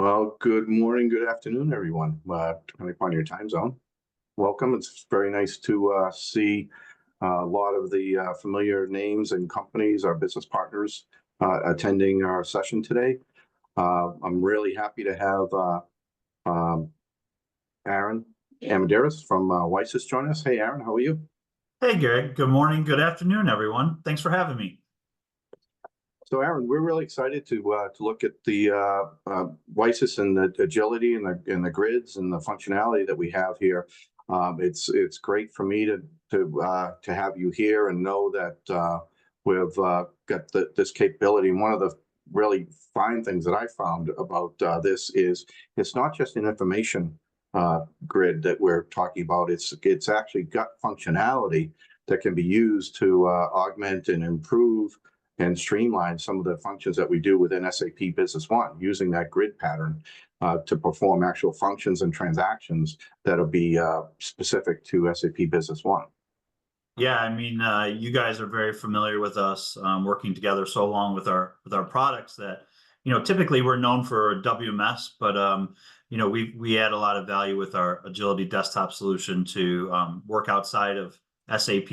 Well, good morning, good afternoon, everyone, depending upon your time zone. Welcome. It's very nice to see a lot of the familiar names and companies, our business partners, attending our session today. I'm really happy to have um, Aaron Amadeus from WiSys join us. Hey, Aaron, how are you? Hey, Greg. Good morning. Good afternoon, everyone. Thanks for having me. So, Aaron, we're really excited to look at the WiSys and the agility and the grids and the functionality that we have here. It's great for me to have you here and know that we've got this capability. And one of the really fine things that I found about this is it's not just an information grid that we're talking about. It's actually got functionality that can be used to augment and improve and streamline some of the functions that we do within SAP Business One, using that grid pattern to perform actual functions and transactions that'll be specific to SAP Business One. Yeah, I mean, you guys are very familiar with us working together so long with our products that, typically we're known for WMS, but we add a lot of value with our Agility desktop solution to work outside of SAP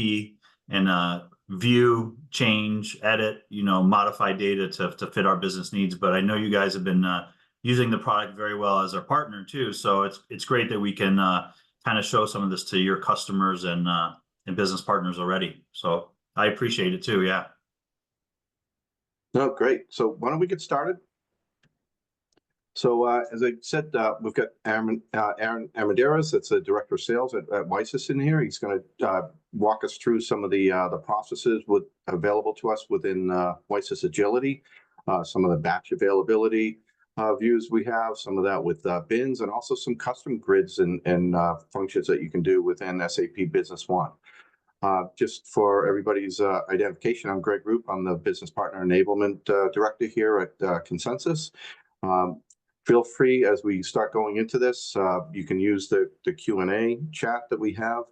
and view, change, edit, modify data to fit our business needs. But I know you guys have been using the product very well as our partner too. So it's great that we can kind of show some of this to your customers and business partners already. So I appreciate it too. Yeah. No, great. So why don't we get started? So as I said, we've got Aaron Amadeus, that's the Director of Sales at WiSys in here. He's going to walk us through some of the processes available to us within WiSys Agility, some of the batch availability views we have, some of that with bins, and also some custom grids and functions that you can do within SAP Business One. Just for everybody's identification, I'm Greg Roop. I'm the Business Partner Enablement Director here at Consensus. Feel free, as we start going into this, you can use the Q&A chat that we have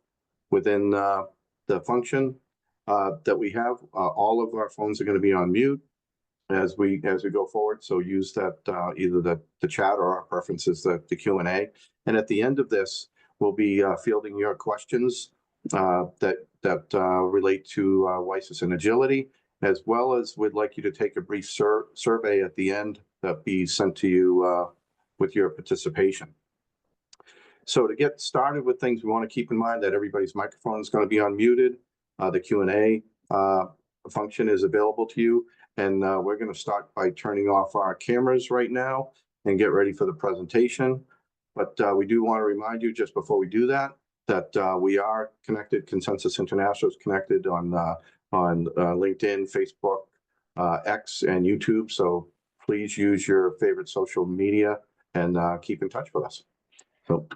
within the function that we have. All of our phones are going to be on mute as we go forward. So use that either the chat or our preferences, the Q&A. And at the end of this, we'll be fielding your questions that relate to WiSys and Agility, as well as we'd like you to take a brief survey at the end that be sent to you with your participation. So to get started with things, we want to keep in mind that everybody's microphone is going to be unmuted. The Q&A function is available to you. And we're going to start by turning off our cameras right now and get ready for the presentation. But we do want to remind you just before we do that we are connected. Consensus International is connected on LinkedIn, Facebook, X, and YouTube. So please use your favorite social media and keep in touch with us. So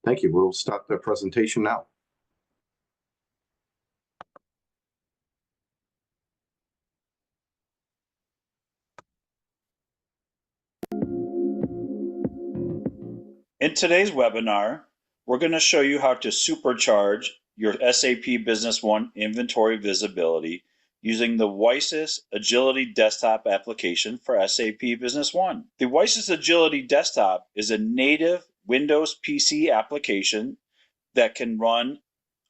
thank you. We'll start the presentation now. In today's webinar, we're going to show you how to supercharge your SAP Business One inventory visibility using the WiSys Agility desktop application for SAP Business One. The WiSys Agility desktop is a native Windows PC application that can run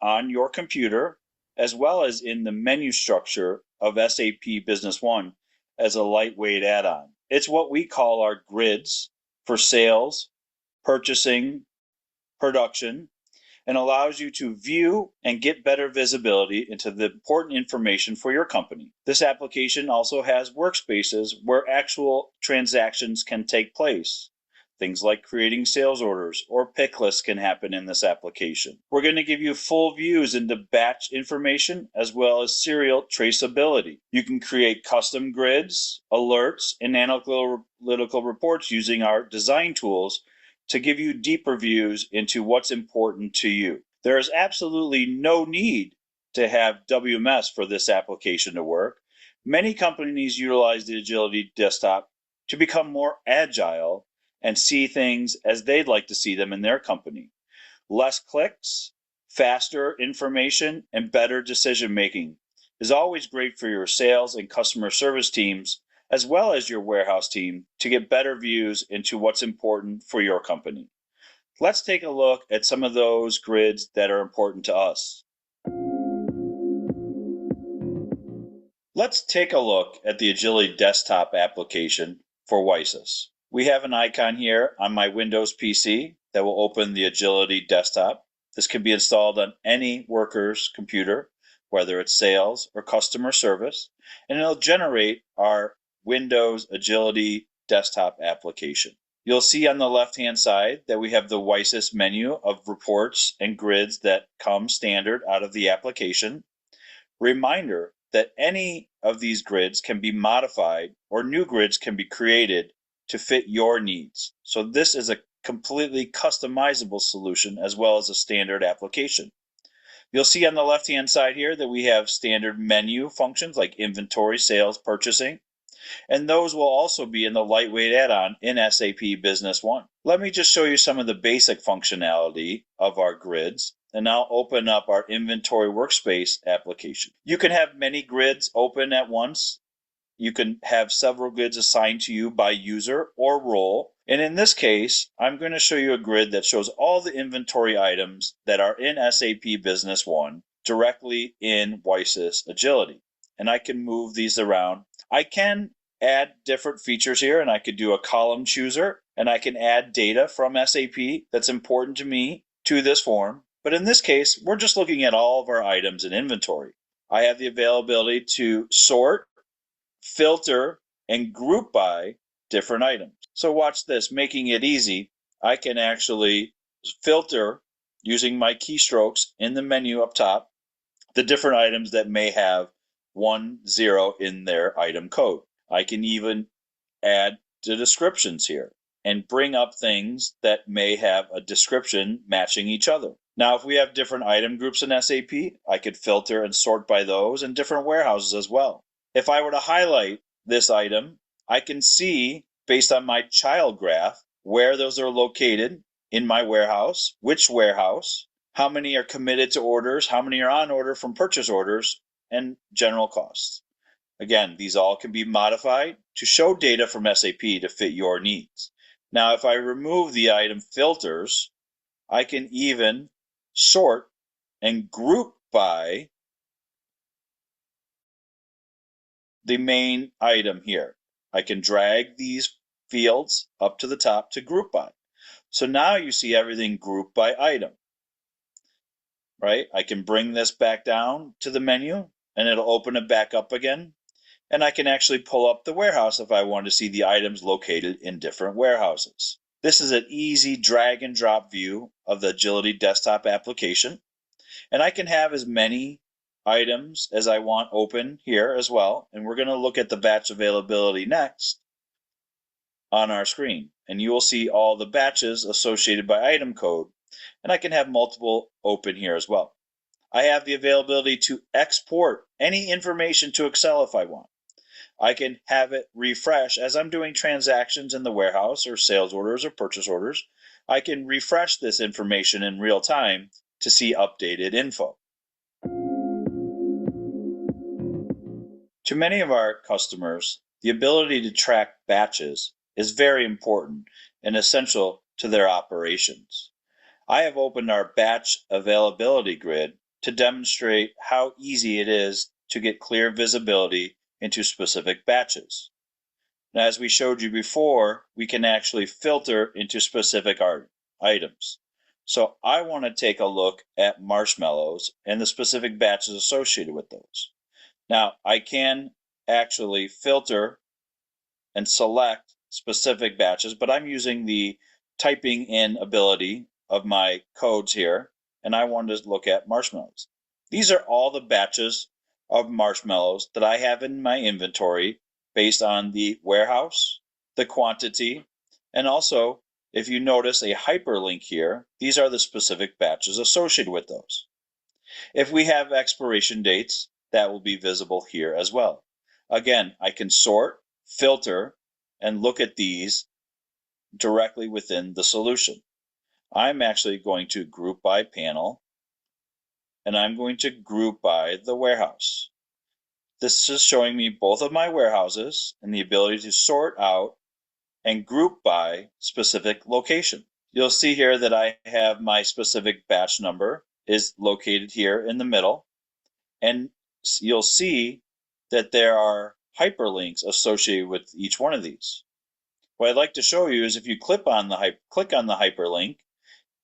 on your computer as well as in the menu structure of SAP Business One as a lightweight add-on. It's what we call our grids for sales, purchasing, production, and allows you to view and get better visibility into the important information for your company. This application also has workspaces where actual transactions can take place. Things like creating sales orders or pick lists can happen in this application. We're going to give you full views into batch information as well as serial traceability. You can create custom grids, alerts, and analytical reports using our design tools to give you deeper views into what's important to you. There is absolutely no need to have WMS for this application to work. Many companies utilize the Agility desktop to become more agile and see things as they'd like to see them in their company. Less clicks, faster information, and better decision making is always great for your sales and customer service teams as well as your warehouse team to get better views into what's important for your company. Let's take a look at some of those grids that are important to us. Let's take a look at the Agility desktop application for WiSys. We have an icon here on my Windows PC that will open the Agility desktop. This can be installed on any worker's computer, whether it's sales or customer service, and it'll generate our Windows Agility desktop application. You'll see on the left-hand side that we have the WiSys menu of reports and grids that come standard out of the application. Reminder that any of these grids can be modified or new grids can be created to fit your needs. So this is a completely customizable solution as well as a standard application. You'll see on the left-hand side here that we have standard menu functions like inventory, sales, purchasing, and those will also be in the lightweight add-on in SAP Business One. Let me just show you some of the basic functionality of our grids, and I'll open up our inventory workspace application. You can have many grids open at once. You can have several grids assigned to you by user or role. And in this case, I'm going to show you a grid that shows all the inventory items that are in SAP Business One directly in WiSys Agility. And I can move these around. I can add different features here, and I could do a column chooser, and I can add data from SAP that's important to me to this form. But in this case, we're just looking at all of our items in inventory. I have the availability to sort, filter, and group by different items. So watch this, making it easy. I can actually filter using my keystrokes in the menu up top the different items that may have 10 in their item code. I can even add the descriptions here and bring up things that may have a description matching each other. Now, if we have different item groups in SAP, I could filter and sort by those and different warehouses as well. If I were to highlight this item, I can see, based on my child graph, where those are located in my warehouse, which warehouse, how many are committed to orders, how many are on order from purchase orders, and general costs. Again, these all can be modified to show data from SAP to fit your needs. Now, if I remove the item filters, I can even sort and group by the main item here. I can drag these fields up to the top to group by. So now you see everything grouped by item, right? I can bring this back down to the menu and it'll open it back up again. And I can actually pull up the warehouse if I want to see the items located in different warehouses. This is an easy drag and drop view of the Agility desktop application. And I can have as many items as I want open here as well. And we're going to look at the batch availability next on our screen. And you will see all the batches associated by item code. And I can have multiple open here as well. I have the availability to export any information to Excel if I want. I can have it refresh as I'm doing transactions in the warehouse or sales orders or purchase orders. I can refresh this information in real time to see updated info. To many of our customers, the ability to track batches is very important and essential to their operations. I have opened our batch availability grid to demonstrate how easy it is to get clear visibility into specific batches. Now, as we showed you before, we can actually filter into specific items. So I want to take a look at marshmallows and the specific batches associated with those. Now, I can actually filter and select specific batches, but I'm using the typing in ability of my codes here, and I want to look at marshmallows. These are all the batches of marshmallows that I have in my inventory based on the warehouse, the quantity, and also, if you notice a hyperlink here, these are the specific batches associated with those. If we have expiration dates, that will be visible here as well. Again, I can sort, filter, and look at these directly within the solution. I'm actually going to group by panel, and I'm going to group by the warehouse. This is showing me both of my warehouses and the ability to sort out and group by specific location. You'll see here that I have my specific batch number is located here in the middle, and you'll see that there are hyperlinks associated with each one of these. What I'd like to show you is if you click on the hyperlink,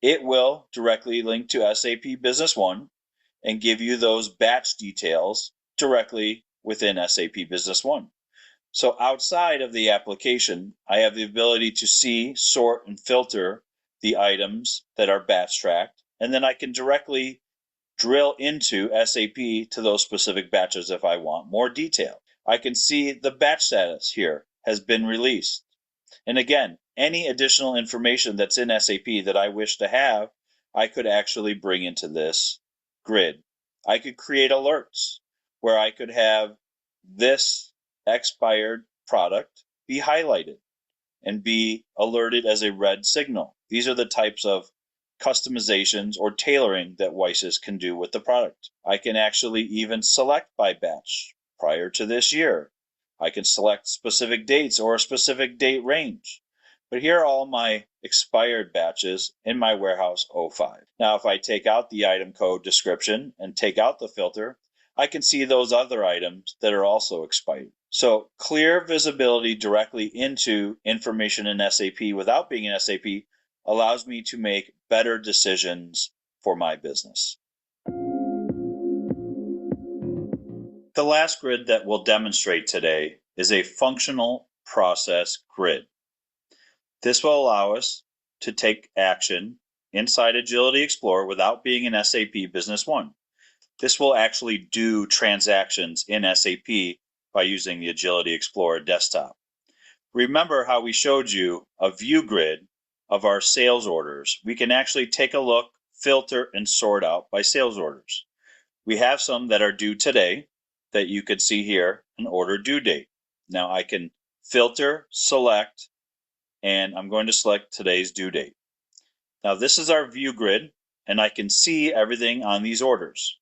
it will directly link to SAP Business One and give you those batch details directly within SAP Business One. So outside of the application, I have the ability to see, sort, and filter the items that are batch tracked, and then I can directly drill into SAP to those specific batches if I want more detail. I can see the batch status here has been released. And again, any additional information that's in SAP that I wish to have, I could actually bring into this grid. I could create alerts where I could have this expired product be highlighted and be alerted as a red signal. These are the types of customizations or tailoring that WiSys can do with the product. I can actually even select by batch prior to this year. I can select specific dates or a specific date range. But here are all my expired batches in my warehouse 05. Now, if I take out the item code description and take out the filter, I can see those other items that are also expired. So clear visibility directly into information in SAP without being in SAP allows me to make better decisions for my business. The last grid that we'll demonstrate today is a functional process grid. This will allow us to take action inside Agility Explorer without being in SAP Business One. This will actually do transactions in SAP by using the Agility Explorer desktop. Remember how we showed you a view grid of our sales orders. We can actually take a look, filter, and sort out by sales orders. We have some that are due today that you could see here, an order due date. Now I can filter, select, and I'm going to select today's due date. Now this is our view grid, and I can see everything on these orders.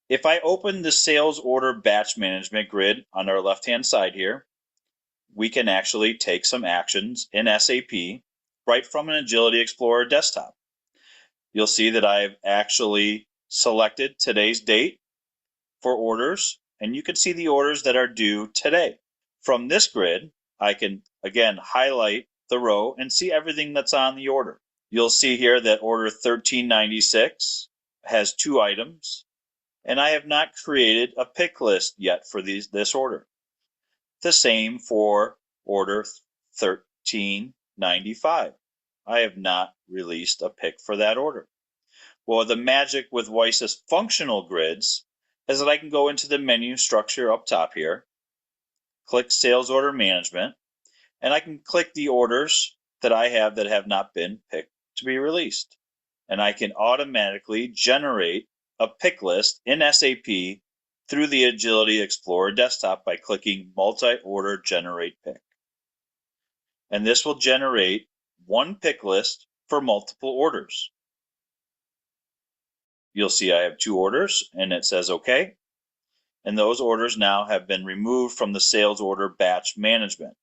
If I open the sales order batch management grid on our left-hand side here, we can actually take some actions in SAP right from an Agility Explorer desktop. You'll see that I've actually selected today's date for orders, and you can see the orders that are due today. From this grid, I can again highlight the row and see everything that's on the order. You'll see here that order 1396 has 2 items, and I have not created a pick list yet for this order. The same for order 1395. I have not released a pick for that order. Well, the magic with WiSys functional grids is that I can go into the menu structure up top here, click Sales Order Management, and I can click the orders that I have that have not been picked to be released. And I can automatically generate a pick list in SAP through the Agility Explorer desktop by clicking Multi-Order Generate Pick. And this will generate one pick list for multiple orders. You'll see I have 2 orders, and it says OK. And those orders now have been removed from the sales order batch management.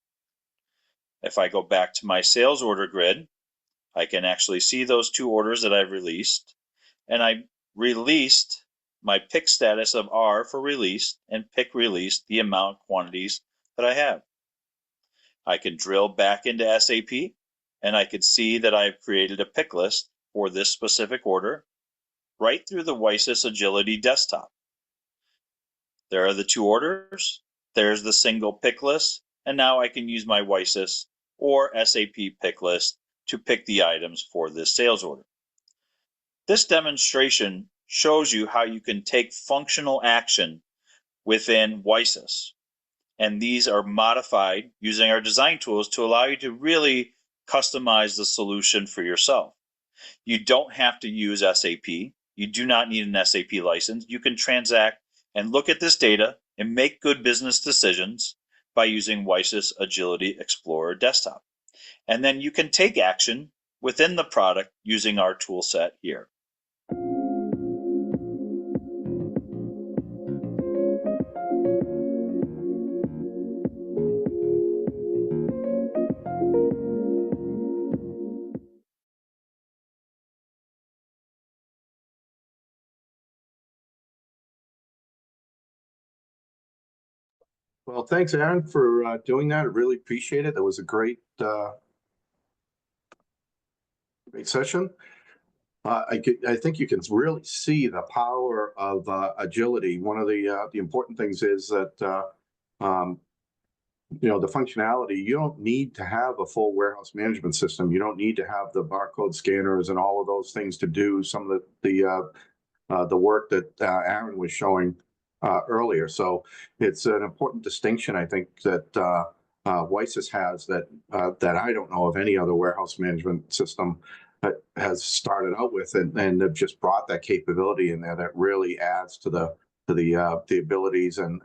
If I go back to my sales order grid, I can actually see those 2 orders that I've released, and I released my pick status of R for released and pick released the amount quantities that I have. I can drill back into SAP, and I can see that I've created a pick list for this specific order right through the WiSys Agility desktop. There are the 2 orders, there's the single pick list, and now I can use my WiSys or SAP pick list to pick the items for this sales order. This demonstration shows you how you can take functional action within WiSys. And these are modified using our design tools to allow you to really customize the solution for yourself. You don't have to use SAP. You do not need an SAP license. You can transact and look at this data and make good business decisions by using WiSys Agility Explorer desktop. And then you can take action within the product using our tool set here. Well, thanks, Aaron, for doing that. I really appreciate it. That was a great session. I think you can really see the power of agility. One of the important things is that the functionality. You don't need to have a full warehouse management system. You don't need to have the barcode scanners and all of those things to do some of the work that Aaron was showing earlier. So it's an important distinction, I think, that WiSys has that I don't know of any other warehouse management system that has started out with, and they've just brought that capability in there that really adds to the abilities and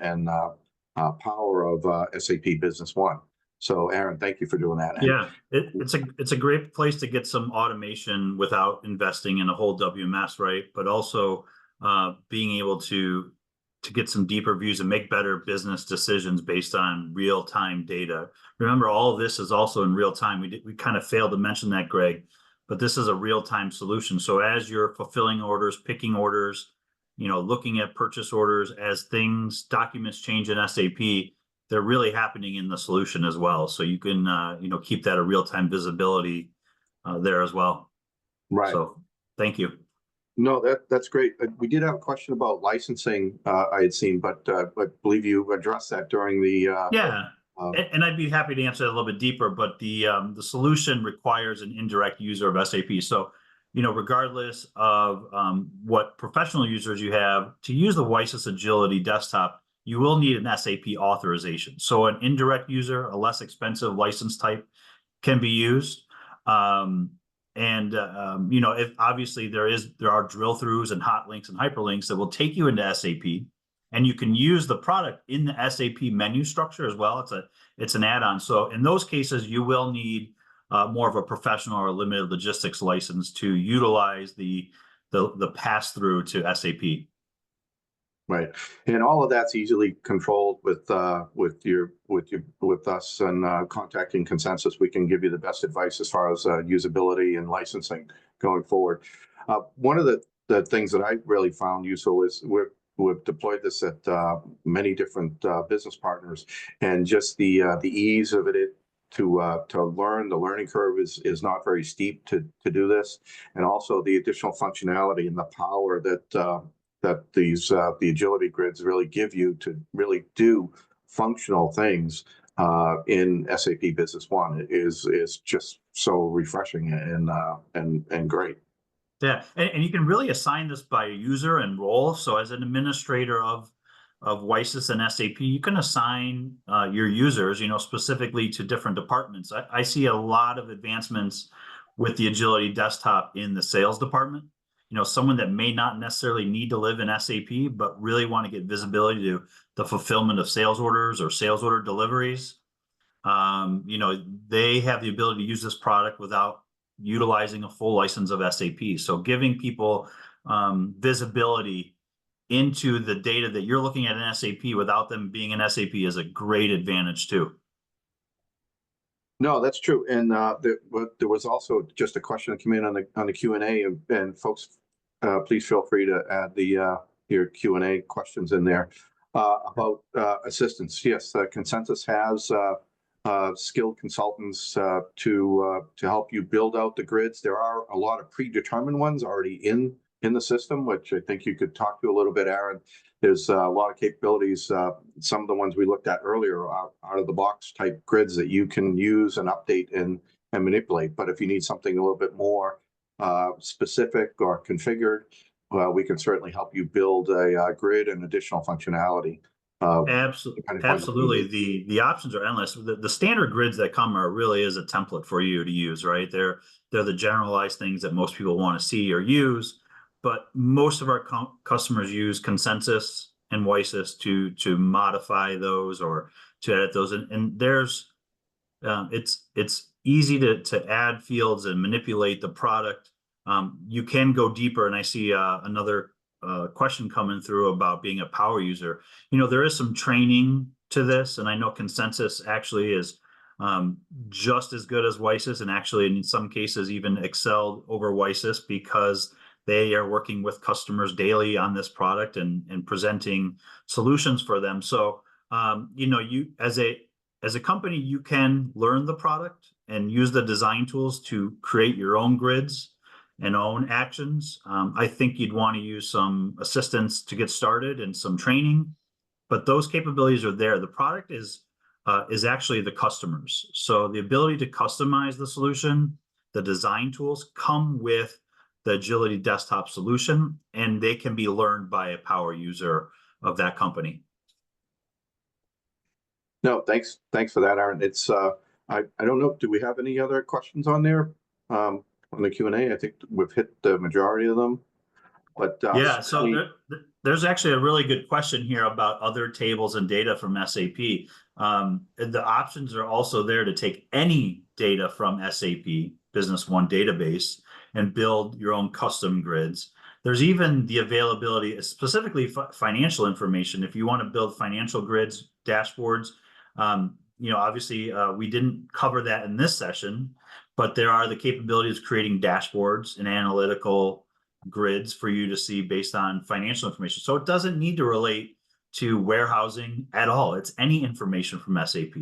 power of SAP Business One. So, Aaron, thank you for doing that. Yeah, it's a great place to get some automation without investing in a whole WMS, right? But also being able to get some deeper views and make better business decisions based on real-time data. Remember, all of this is also in real time. We kind of failed to mention that, Greg, but this is a real-time solution. So as you're fulfilling orders, picking orders, looking at purchase orders, as documents change in SAP, they're really happening in the solution as well. So you can, keep that a real-time visibility there as well. Right. So thank you. No, that's great. We did have a question about licensing I had seen, but I believe you addressed that during the. Yeah, and I'd be happy to answer it a little bit deeper, but the solution requires an indirect user of SAP. So, regardless of what professional users you have, to use the WiSys Agility desktop, you will need an SAP authorization. So an indirect user, a less expensive license type, can be used. If obviously there are drill throughs and hot links and hyperlinks that will take you into SAP, and you can use the product in the SAP menu structure as well. It's an add-on. So in those cases, you will need more of a professional or limited logistics license to utilize the pass-through to SAP. Right, and all of that's easily controlled with us and contacting Consensus. We can give you the best advice as far as usability and licensing going forward. One of the things that I really found useful is we've deployed this at many different business partners, and just the ease of it to learn. The learning curve is not very steep to do this, and also the additional functionality and the power that the agility grids really give you to really do functional things in SAP Business One is just so refreshing and great. Yeah, and you can really assign this by user and role. So as an administrator of WiSys and SAP, you can assign your users, specifically to different departments. I see a lot of advancements with the Agility desktop in the sales department. Someone that may not necessarily need to live in SAP, but really want to get visibility to the fulfillment of sales orders or sales order deliveries. They have the ability to use this product without utilizing a full license of SAP. So giving people visibility into the data that you're looking at in SAP without them being in SAP is a great advantage too. No, that's true. And there was also just a question that came in on the Q&A, and folks, please feel free to add your Q&A questions in there about assistance. Yes, Consensus has skilled consultants to help you build out the grids. There are a lot of predetermined ones already in the system, which I think you could talk to a little bit, Aaron. There's a lot of capabilities. Some of the ones we looked at earlier are out of the box type grids that you can use and update and manipulate. But if you need something a little bit more specific or configured, we can certainly help you build a grid and additional functionality. Absolutely. The options are endless. The standard grids that come really is a template for you to use, right? They're the generalized things that most people want to see or use. But most of our customers use Consensus and WiSys to modify those or to edit those. And there's it's easy to add fields and manipulate the product. You can go deeper, and I see another question coming through about being a power user. There is some training to this, and I know Consensus actually is just as good as WiSys, and actually in some cases even excelled over WiSys because they are working with customers daily on this product and presenting solutions for them. So you as a company, you can learn the product and use the design tools to create your own grids and own actions. I think you'd want to use some assistance to get started and some training, but those capabilities are there. The product is actually the customers. So the ability to customize the solution, the design tools come with the Agility desktop solution, and they can be learned by a power user of that company. No, thanks for that, Aaron. It's I don't know. Do we have any other questions on there on the Q&A? I think we've hit the majority of them. But yeah, so there's actually a really good question here about other tables and data from SAP. The options are also there to take any data from SAP Business One database and build your own custom grids. There's even the availability, specifically financial information. If you want to build financial grids, dashboards, obviously we didn't cover that in this session, but there are the capabilities of creating dashboards and analytical grids for you to see based on financial information. So it doesn't need to relate to warehousing at all. It's any information from SAP.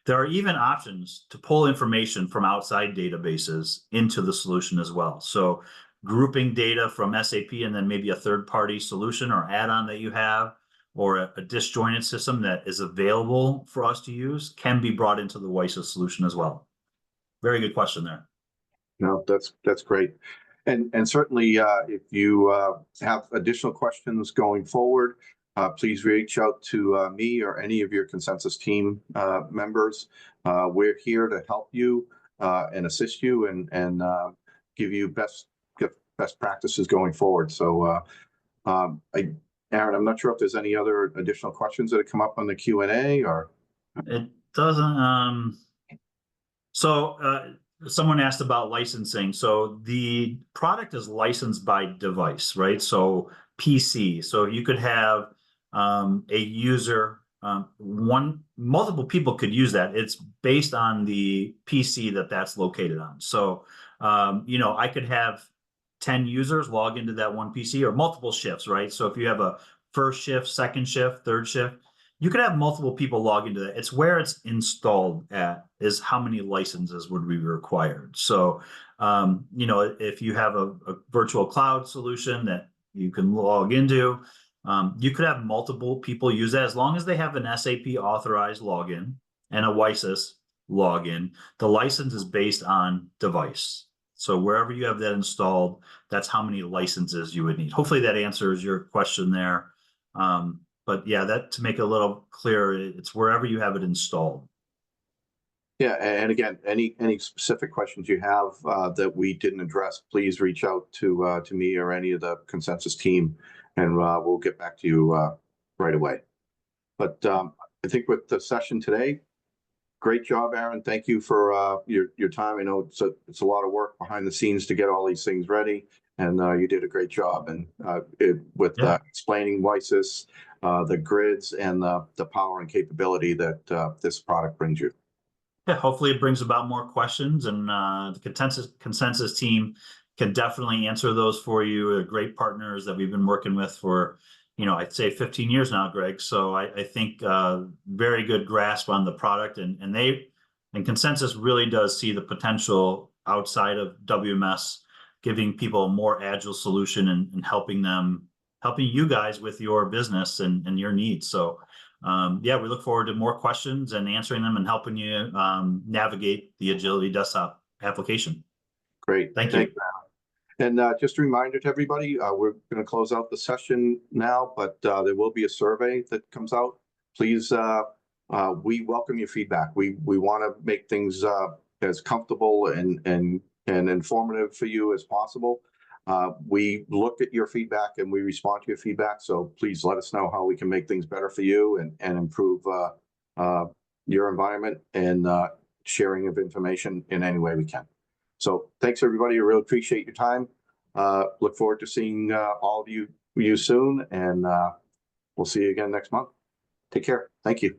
There are even options to pull information from outside databases into the solution as well. So grouping data from SAP and then maybe a third-party solution or add-on that you have, or a disjointed system that is available for us to use, can be brought into the WiSys solution as well. Very good question there. No, that's great. And certainly, if you have additional questions going forward, please reach out to me or any of your Consensus team members. We're here to help you and assist you and give you best practices going forward. So, Aaron, I'm not sure if there's any other additional questions that have come up on the Q&A or. It doesn't. Someone asked about licensing. So the product is licensed by device, right? So PC. So you could have a user, multiple people could use that. It's based on the PC that's located on. So, I could have 10 users log into that one PC, or multiple shifts, right? So if you have a first shift, second shift, third shift, you could have multiple people log into that. It's where it's installed at is how many licenses would be required. So, if you have a virtual cloud solution that you can log into, you could have multiple people use that as long as they have an SAP authorized login and a WiSys login. The license is based on device. So wherever you have that installed, that's how many licenses you would need. Hopefully that answers your question there. But yeah, that to make it a little clearer, it's wherever you have it installed. Yeah, and again, any specific questions you have that we didn't address, please reach out to me or any of the Consensus team, and we'll get back to you right away. But I think with the session today, great job, Aaron. Thank you for your time. I know it's a lot of work behind the scenes to get all these things ready, and you did a great job. And with explaining WiSys, the grids, and the power and capability that this product brings you. Yeah, hopefully it brings about more questions, and the Consensus team can definitely answer those for you. They're great partners that we've been working with for, I'd say 15 years now, Greg. So I think very good grasp on the product, and Consensus really does see the potential outside of WMS, giving people a more agile solution and helping you guys with your business and your needs. So we look forward to more questions and answering them and helping you navigate the Agility desktop application. Great. Thank you. And just a reminder to everybody, we're going to close out the session now, but there will be a survey that comes out. Please, we welcome your feedback. We want to make things as comfortable and informative for you as possible. We look at your feedback and we respond to your feedback. So please let us know how we can make things better for you and improve your environment and sharing of information in any way we can. So thanks, everybody. I really appreciate your time. Look forward to seeing all of you soon, and we'll see you again next month. Take care. Thank you.